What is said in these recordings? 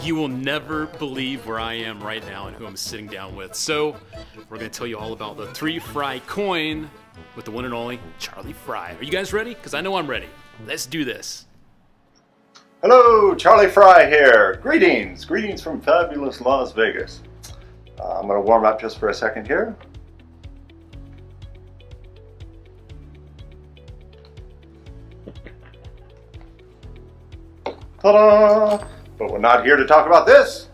You will never believe where I am right now and who I'm sitting down with. So, we're going to tell you all about the 3 Frye coin with the one and only Charlie Frye. Are you guys ready? Because I know I'm ready. Let's do this. Hello, Charlie Frye here. Greetings from fabulous Las Vegas. I'm going to warm up just for a second here. Ta-da! But we're not here to talk about this.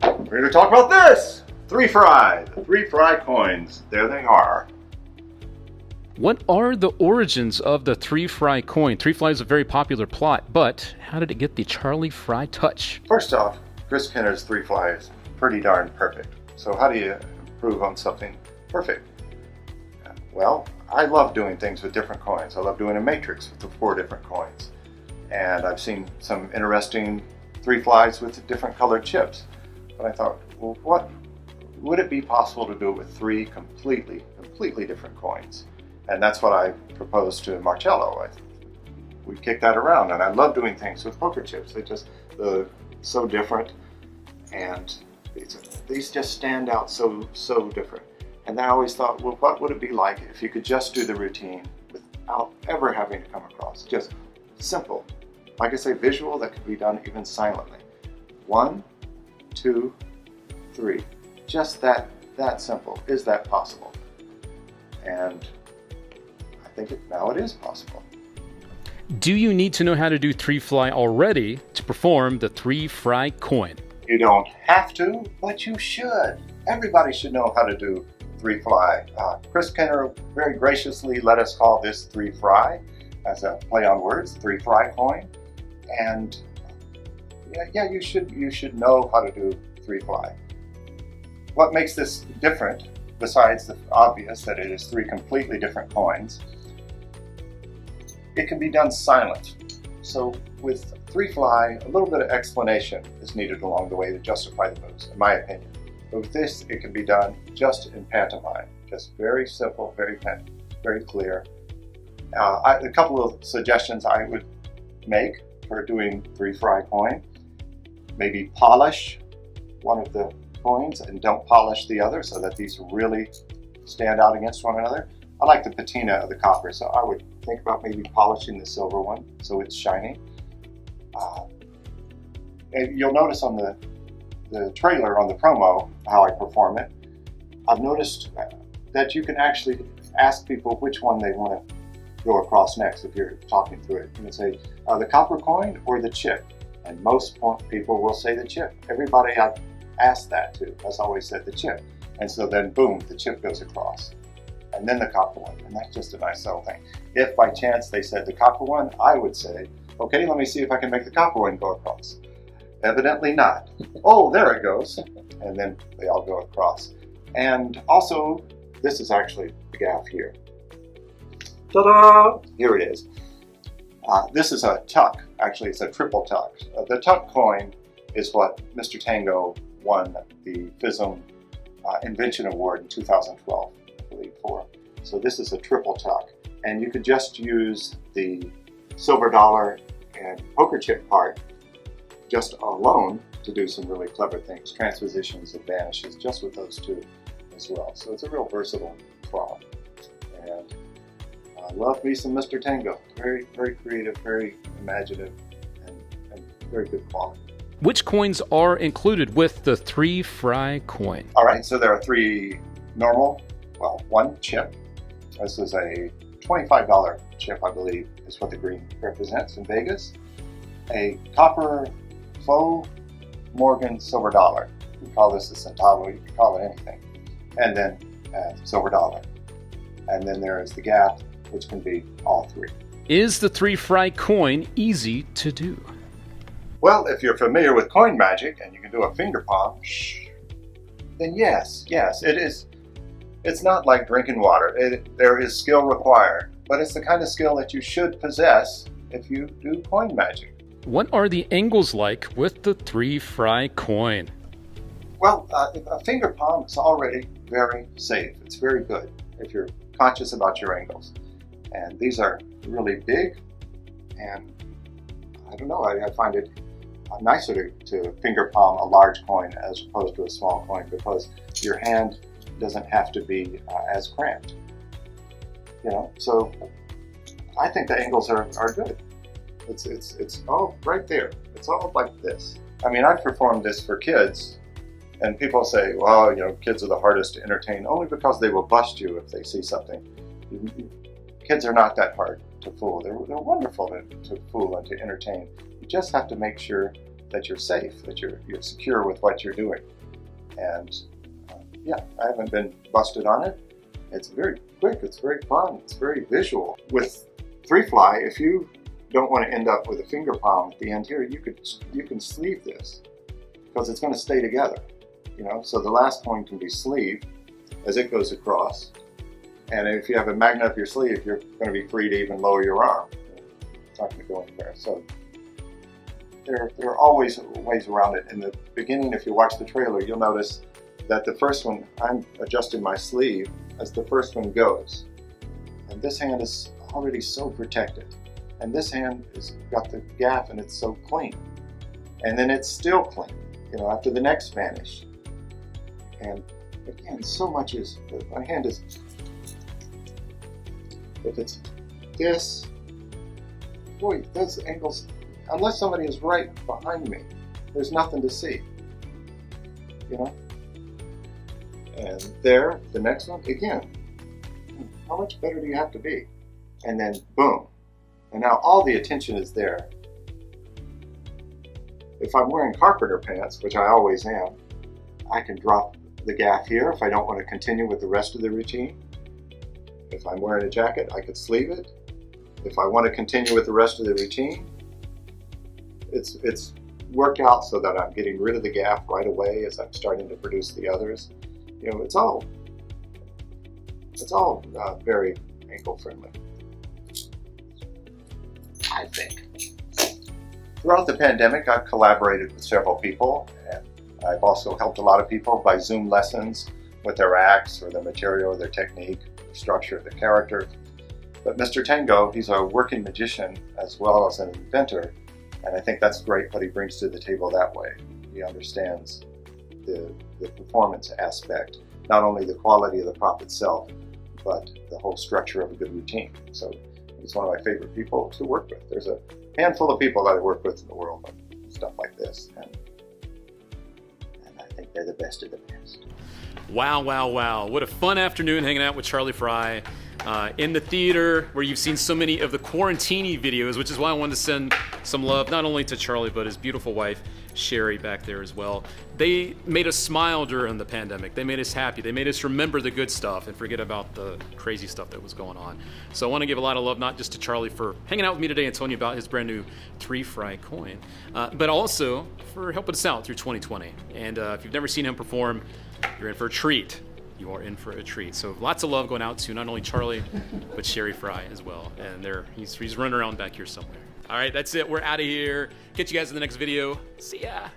We're here to talk about this. 3 Frye, the 3 Frye coins. There they are. What are the origins of the 3 Frye coin? 3 Frye is a very popular plot, but how did it get the Charlie Frye touch? First off, Chris Kenner's 3 Frye is pretty darn perfect. So how do you improve on something perfect? Well, I love doing things with different coins. I love doing a matrix with the 4 different coins. And I've seen some interesting 3 Fryes with different colored chips. But I thought, well, what would it be possible to do it with 3 completely different coins? And that's what I proposed to Marcello. We kicked that around, and I love doing things with poker chips. They're so different, and these just stand out so different. And I always thought, well, what would it be like if you could just do the routine without ever having to come across? Just simple. Like I say, visual that could be done even silently. 1, 2, 3. Just that simple. Is that possible? And I think now it is possible. Do you need to know how to do 3 Frye already to perform the 3 Frye coin? You don't have to, but you should. Everybody should know how to do 3 Frye. Chris Kenner very graciously let us call this 3 Frye as a play on words, 3 Frye coin. And yeah, you should know how to do 3 Frye. What makes this different, besides the obvious that it is 3 completely different coins, it can be done silent. So with 3 Frye, a little bit of explanation is needed along the way to justify the moves, in my opinion. But with this, it can be done just in pantomime, just very simple, very clear. A couple of suggestions I would make for doing 3 Frye coin: maybe polish one of the coins and don't polish the other so that these really stand out against one another. I like the patina of the copper, so I would think about maybe polishing the silver one so it's shiny. And you'll notice on the trailer, on the promo, how I perform it. I've noticed that you can actually ask people which one they want to go across next if you're talking through it. You can say the copper coin or the chip, and most people will say the chip. Everybody I've asked that to has always said the chip, and so then boom, the chip goes across, and then the copper one, and that's just a nice little thing. If by chance they said the copper one, I would say, okay, let me see if I can make the copper one go across. Evidently not. Oh, there it goes, and then they all go across. And also, this is actually the gaff here. Ta-da! Here it is. This is a tuck. Actually, it's a triple tuck. The tuck coin is what Mr. Tango won the FISM Invention Award in 2012, I believe, for. So this is a triple tuck. And you could just use the silver dollar and poker chip part just alone to do some really clever things. Transpositions and vanishes just with those 2 as well. So it's a real versatile prop. And I love me some Mr. Tango. Very creative, very imaginative, and very good quality. Which coins are included with the 3 Frye coin? All right, so there are 3 normal, 1 chip. This is a $25 chip, I believe, is what the green represents in Vegas. A copper faux Morgan silver dollar. You can call this a centavo, you can call it anything. And then silver dollar. And then there is the gaff, which can be all 3. Is the 3 Frye coin easy to do? Well, if you're familiar with coin magic and you can do a finger palm, then yes, it is. It's not like drinking water. There is skill required, but it's the kind of skill that you should possess if you do coin magic. What are the angles like with the 3 Frye coin? Well, a finger palm is already very safe. It's very good if you're conscious about your angles. And these are really big, and I don't know, I find it nicer to finger palm a large coin as opposed to a small coin, because your hand doesn't have to be as cramped. You know, so I think the angles are good. It's all right there. It's all like this. I mean, I've performed this for kids, and people say, well, you know, kids are the hardest to entertain, only because they will bust you if they see something. Kids are not that hard to fool. They're wonderful to fool and to entertain. You just have to make sure that you're safe, that you're secure with what you're doing. And yeah, I haven't been busted on it. It's very quick, it's very fun, it's very visual. With 3 Fly, if you don't want to end up with a finger palm at the end here, you can sleeve this, because it's going to stay together. You know, so the last coin can be sleeved as it goes across. And if you have a magnet up your sleeve, you're going to be free to even lower your arm. It's not going to go anywhere. So there are always ways around it. In the beginning, if you watch the trailer, you'll notice that the first one, I'm adjusting my sleeve as the first one goes. And this hand is already so protected. And this hand has got the gaff and it's so clean. And then it's still clean, you know, after the next vanish. And again, so much is, my hand is, if it's this, boy, those angles, unless somebody is right behind me, there's nothing to see, you know? And there, the next one, again, how much better do you have to be? And then boom. And now all the attention is there. If I'm wearing carpenter pants, which I always am, I can drop the gaff here if I don't want to continue with the rest of the routine. If I'm wearing a jacket, I could sleeve it. If I want to continue with the rest of the routine, it's worked out so that I'm getting rid of the gaff right away as I'm starting to produce the others. You know, it's all very ankle friendly, I think. Throughout the pandemic, I've collaborated with several people, and I've also helped a lot of people by Zoom lessons with their acts or their material, their technique, their structure, their character. But Mr. Tango, he's a working magician as well as an inventor, and I think that's great what he brings to the table that way. He understands the performance aspect, not only the quality of the prop itself, but the whole structure of a good routine. So he's one of my favorite people to work with. There's a handful of people that I work with in the world on stuff like this, and I think they're the best of the best. Wow, wow, wow. What a fun afternoon hanging out with Charlie Frye in the theater, where you've seen so many of the Quarantini videos, which is why I wanted to send some love not only to Charlie, but his beautiful wife, Sherry, back there as well. They made us smile during the pandemic. They made us happy. They made us remember the good stuff and forget about the crazy stuff that was going on. So I want to give a lot of love, not just to Charlie for hanging out with me today and telling you about his brand new 3 Frye coin, but also for helping us out through 2020. And if you've never seen him perform, you're in for a treat. You are in for a treat. So lots of love going out to not only Charlie, but Sherry Frye as well. And he's running around back here somewhere. All right, that's it. We're out of here. Catch you guys in the next video. See ya.